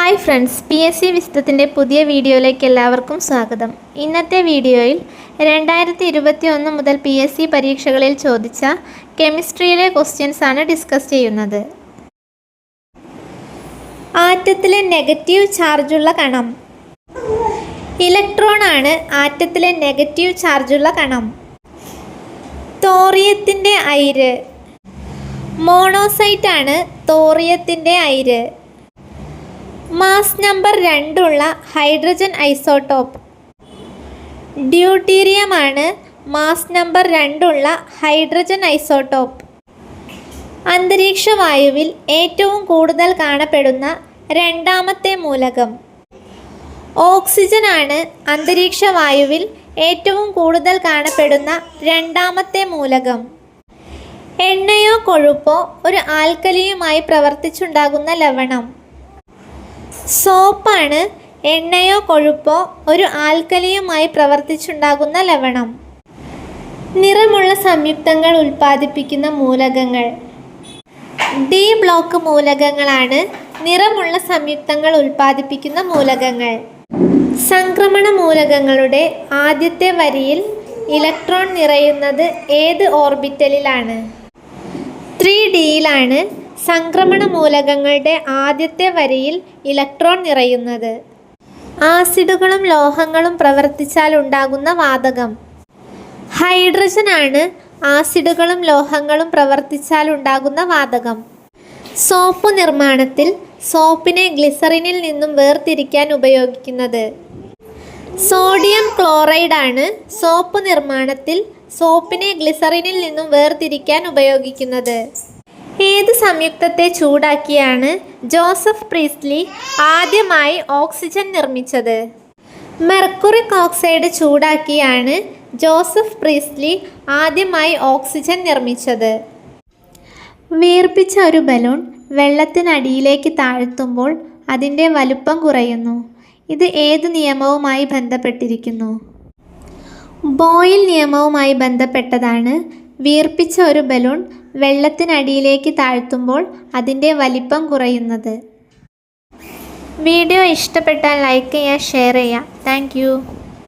Hi friends, PSC വിസ്തത്തിൻ്റെ പുതിയ വീഡിയോയിലേക്ക് എല്ലാവർക്കും സ്വാഗതം. ഇന്നത്തെ വീഡിയോയിൽ 2021 മുതൽ PSC പരീക്ഷകളിൽ ചോദിച്ച കെമിസ്ട്രിയിലെ ക്വസ്റ്റ്യൻസ് ആണ് ഡിസ്കസ് ചെയ്യുന്നത്. ആറ്റത്തിലെ നെഗറ്റീവ് ചാർജുള്ള കണം. ഇലക്ട്രോൺ ആണ് ആറ്റത്തിലെ നെഗറ്റീവ് ചാർജുള്ള കണം. തോറിയത്തിൻ്റെ അയിര്. മോണോസൈറ്റ് ആണ് തോറിയത്തിൻ്റെ അയിര്. മാസ് നമ്പർ 2 ഉള്ള ഹൈഡ്രജൻ ഐസോട്ടോപ്പ്. ഡ്യൂട്ടീരിയം ആണ് മാസ് നമ്പർ 2 ഉള്ള ഹൈഡ്രജൻ ഐസോട്ടോപ്പ്. അന്തരീക്ഷ വായുവിൽ ഏറ്റവും കൂടുതൽ കാണപ്പെടുന്ന രണ്ടാമത്തെ മൂലകം. ഓക്സിജൻ ആണ് അന്തരീക്ഷ വായുവിൽ ഏറ്റവും കൂടുതൽ കാണപ്പെടുന്ന രണ്ടാമത്തെ മൂലകം. എണ്ണയോ കൊഴുപ്പോ ഒരു ആൽക്കലിയുമായി പ്രവർത്തിച്ചുണ്ടാകുന്ന ലവണം. സോപ്പാണ് എണ്ണയോ കൊഴുപ്പോ ഒരു ആൽക്കലിയുമായി പ്രവർത്തിച്ചുണ്ടാകുന്ന ലവണം. നിറമുള്ള സംയുക്തങ്ങൾ ഉൽപ്പാദിപ്പിക്കുന്ന മൂലകങ്ങൾ. ഡി ബ്ലോക്ക് മൂലകങ്ങളാണ് നിറമുള്ള സംയുക്തങ്ങൾ ഉൽപ്പാദിപ്പിക്കുന്ന മൂലകങ്ങൾ. സംക്രമണ മൂലകങ്ങളുടെ ആദ്യത്തെ വരിയിൽ ഇലക്ട്രോൺ നിറയുന്നത് ഏത് ഓർബിറ്റലിലാണ്? 3Dയിലാണ് സംക്രമണ മൂലകങ്ങളുടെ ആദ്യത്തെ വരിയിൽ ഇലക്ട്രോൺ നിറയുന്നത്. ആസിഡുകളും ലോഹങ്ങളും പ്രവർത്തിച്ചാൽ ഉണ്ടാകുന്ന വാതകം. ഹൈഡ്രജൻ ആണ് ആസിഡുകളും ലോഹങ്ങളും പ്രവർത്തിച്ചാൽ ഉണ്ടാകുന്ന വാതകം. സോപ്പ് നിർമ്മാണത്തിൽ സോപ്പിനെ ഗ്ലിസറിനിൽ നിന്നും വേർതിരിക്കാൻ ഉപയോഗിക്കുന്നത്. സോഡിയം ക്ലോറൈഡ് ആണ് സോപ്പ് നിർമ്മാണത്തിൽ സോപ്പിനെ ഗ്ലിസറിനിൽ നിന്നും വേർതിരിക്കാൻ ഉപയോഗിക്കുന്നത്. ഏത് സംയുക്തത്തെ ചൂടാക്കിയാണ് ജോസഫ് പ്രീസ്ലി ആദ്യമായി ഓക്സിജൻ നിർമ്മിച്ചത്? മെർക്കുറിക് ഓക്സൈഡ് ചൂടാക്കിയാണ് ജോസഫ് പ്രീസ്ലി ആദ്യമായി ഓക്സിജൻ നിർമ്മിച്ചത്. വീർപ്പിച്ച ഒരു ബലൂൺ വെള്ളത്തിനടിയിലേക്ക് താഴ്ത്തുമ്പോൾ അതിൻ്റെ വലുപ്പം കുറയുന്നു. ഇത് ഏത് നിയമവുമായി ബന്ധപ്പെട്ടിരിക്കുന്നു? ബോയിൽ നിയമവുമായി ബന്ധപ്പെട്ടതാണ്. വീർപ്പിച്ച ഒരു ബലൂൺ വെള്ളത്തിനടിയിലേക്ക് താഴ്ത്തുമ്പോൾ അതിൻ്റെ വലിപ്പം കുറയുന്നത്. വീഡിയോ ഇഷ്ടപ്പെട്ടാൽ ലൈക്ക് ചെയ്യുക, ഷെയർ ചെയ്യുക. താങ്ക്